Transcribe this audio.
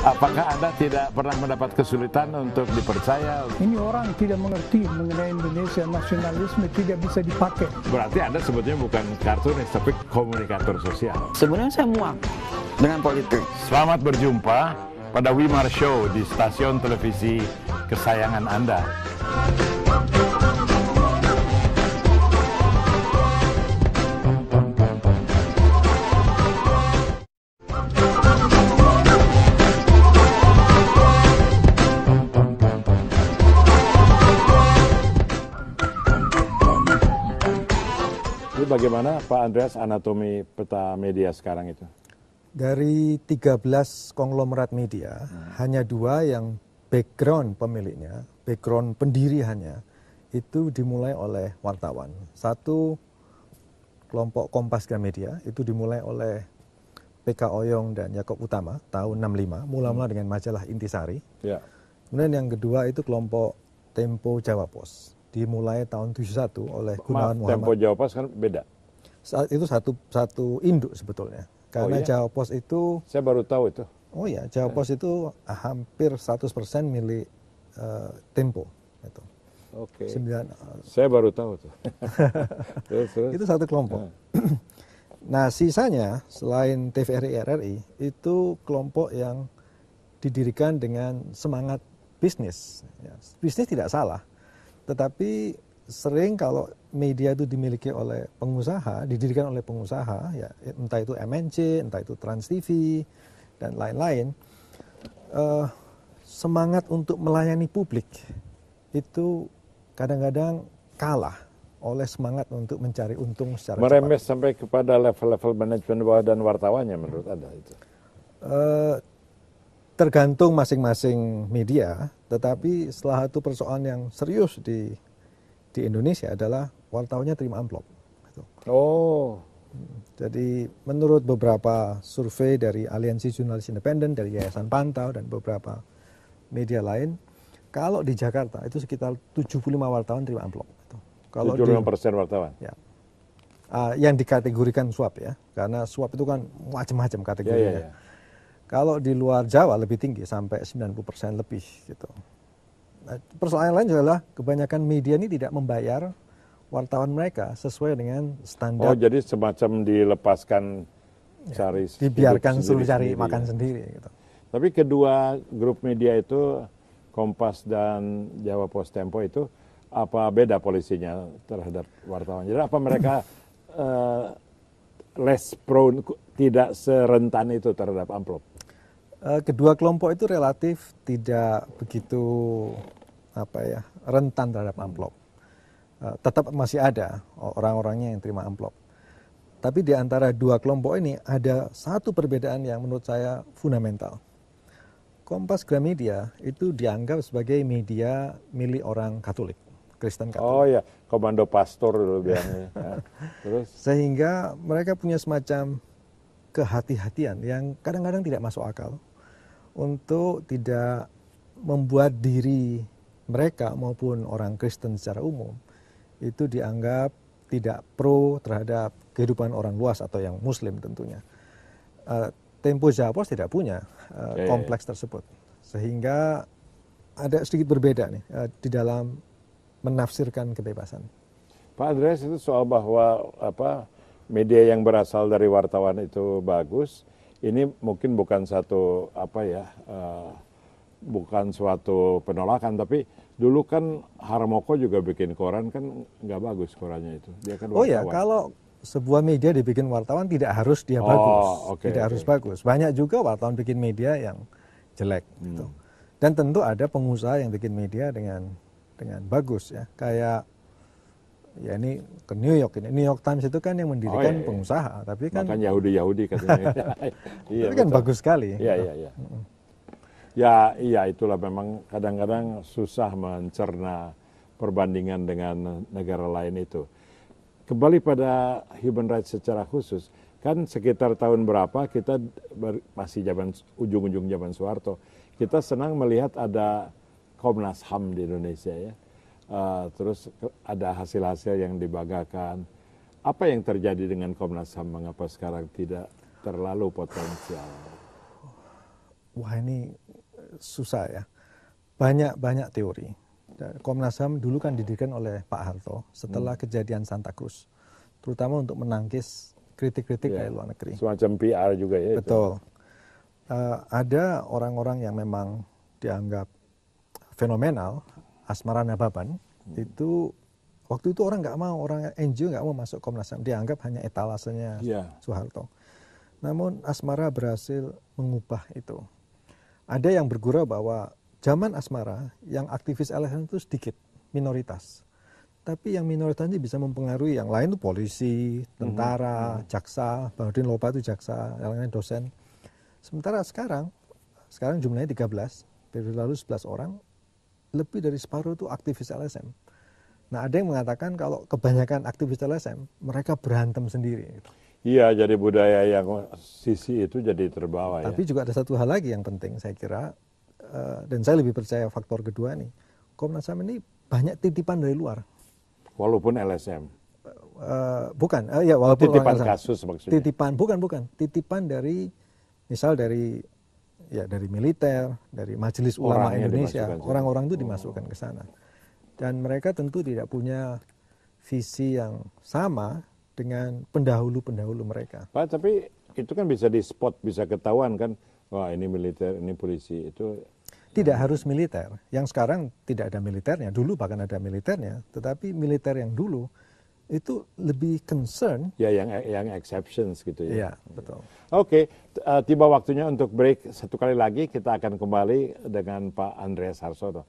Apakah Anda tidak pernah mendapat kesulitan untuk dipercaya? Ini orang tidak mengerti mengenai Indonesia, nasionalisme tidak bisa dipakai. Berarti Anda sebutnya bukan kartunis, tapi komunikator sosial. Sebenarnya saya muak dengan politik. Selamat berjumpa pada Wimar Show di stasiun televisi kesayangan Anda. Bagaimana Pak Andreas anatomi peta media sekarang itu? Dari 13 konglomerat media, hanya 2 yang background pemiliknya, background pendiriannya, itu dimulai oleh wartawan. Satu, kelompok Kompas Gramedia, itu dimulai oleh PK Oyong dan Yakob Utama, tahun 65, mula-mula dengan majalah Intisari. Ya. Kemudian yang kedua itu kelompok Tempo Jawa Pos, dimulai tahun 71 oleh Gunawan Muhammad. Tempo Jawa Pos kan beda? Itu satu induk sebetulnya. Karena iya? Jawa Pos itu... Saya baru tahu itu. Oh ya, Jawa Pos itu hampir 100% milik Tempo. Gitu. Oke. Saya baru tahu tuh. terus. Itu satu kelompok. Nah sisanya selain TVRI RRI itu kelompok yang didirikan dengan semangat bisnis. Ya, bisnis tidak salah. Tetapi sering kalau media itu dimiliki oleh pengusaha, didirikan oleh pengusaha, ya entah itu MNC, entah itu Trans TV, dan lain-lain, semangat untuk melayani publik itu kadang-kadang kalah oleh semangat untuk mencari untung secara merembes cepat. Sampai kepada level-level manajemen bawah dan wartawannya menurut Anda itu? Tergantung masing-masing media, tetapi salah satu persoalan yang serius di Indonesia adalah wartawannya terima amplop. Oh. Jadi menurut beberapa survei dari Aliansi Jurnalis Independen, dari Yayasan Pantau dan beberapa media lain, kalau di Jakarta itu sekitar 75 wartawan terima amplop. Kalau 75% wartawan? Ya. Yang dikategorikan suap ya, karena suap itu kan macam-macam kategorinya. Ya. Kalau di luar Jawa lebih tinggi, sampai 90% lebih gitu. Nah, persoalan lain adalah kebanyakan media ini tidak membayar wartawan mereka sesuai dengan standar. Oh, jadi semacam dilepaskan cari, dibiarkan suruh cari makan sendiri gitu. Tapi kedua grup media itu, Kompas dan Jawa Pos Tempo itu, apa beda polisinya terhadap wartawan? Jadi apa mereka less prone, tidak serentan itu terhadap amplop? Kedua kelompok itu relatif tidak begitu rentan terhadap amplop. Tetap masih ada orang-orangnya yang terima amplop. Tapi di antara dua kelompok ini ada satu perbedaan yang menurut saya fundamental. Kompas Gramedia itu dianggap sebagai media milik orang Katolik, Kristen Katolik. Oh ya, komando pastor dulu bilangnya. Terus? Sehingga mereka punya semacam kehati-hatian yang kadang-kadang tidak masuk akal untuk tidak membuat diri mereka maupun orang Kristen secara umum itu dianggap tidak pro terhadap kehidupan orang luas atau yang Muslim tentunya. Tempo Jawa Pos tidak punya kompleks tersebut, sehingga ada sedikit berbeda nih di dalam menafsirkan kebebasan. Pak Andreas, itu soal bahwa media yang berasal dari wartawan itu bagus. Ini mungkin bukan satu bukan suatu penolakan, tapi dulu kan Harmoko juga bikin koran kan nggak bagus korannya itu. Dia kan wartawan. Oh ya, kalau sebuah media dibikin wartawan tidak harus dia bagus, tidak harus bagus. Banyak juga wartawan bikin media yang jelek. Gitu. Dan tentu ada pengusaha yang bikin media dengan bagus ya, kayak ya ini ke New York ini. New York Times itu kan yang mendirikan pengusaha, tapi kan makan Yahudi katanya. Iya, tapi kan betul. Bagus sekali. Iya, iya. Ya, itulah memang kadang-kadang susah mencerna perbandingan dengan negara lain itu. Kembali pada human rights secara khusus, kan sekitar tahun berapa kita masih ujung-ujung zaman Soeharto, kita senang melihat ada Komnas HAM di Indonesia ya. Terus ada hasil-hasil yang dibanggakan. Apa yang terjadi dengan Komnas HAM? Mengapa sekarang tidak terlalu potensial? wah ini susah ya. Banyak teori. Komnas HAM dulu kan didirikan oleh Pak Harto setelah kejadian Santa Cruz, terutama untuk menangkis kritik-kritik dari luar negeri. Semacam PR juga ya. Betul. Ada orang-orang yang memang dianggap fenomenal, Asmara Nababan, itu waktu itu orang nggak mau, orang NGO nggak mau masuk Komnas HAM, dianggap hanya etalasenya Soeharto. Namun Asmara berhasil mengubah itu. Ada yang bergurau bahwa zaman Asmara, yang aktivis LSM itu sedikit, minoritas. Tapi yang minoritas ini bisa mempengaruhi yang lain itu polisi, tentara, jaksa, Baharudin Lopa itu jaksa, yang lain dosen. Sementara sekarang jumlahnya 13, periode lalu 11 orang, lebih dari separuh itu aktivis LSM. Nah ada yang mengatakan kalau kebanyakan aktivis LSM, mereka berantem sendiri. Iya, jadi budaya yang sisi itu jadi terbawa. Tapi juga ada satu hal lagi yang penting saya kira, dan saya lebih percaya faktor kedua nih, Komnas HAM ini banyak titipan dari luar. Walaupun LSM. Bukan, ya walaupun titipan kasus maksudnya. Titipan dari misal dari militer, dari Majelis Ulama Indonesia, orang-orang itu dimasukkan ke sana. Dan mereka tentu tidak punya visi yang sama dengan pendahulu-pendahulu mereka. Pak, tapi itu kan bisa di spot, bisa ketahuan kan, wah ini militer, ini polisi, itu tidak harus militer. Yang sekarang tidak ada militernya. Dulu bahkan ada militernya. Tetapi militer yang dulu itu lebih concern. Ya yang exceptions gitu ya. Iya, betul. Oke, tiba waktunya untuk break satu kali lagi. Kita akan kembali dengan Pak Andreas Harsono.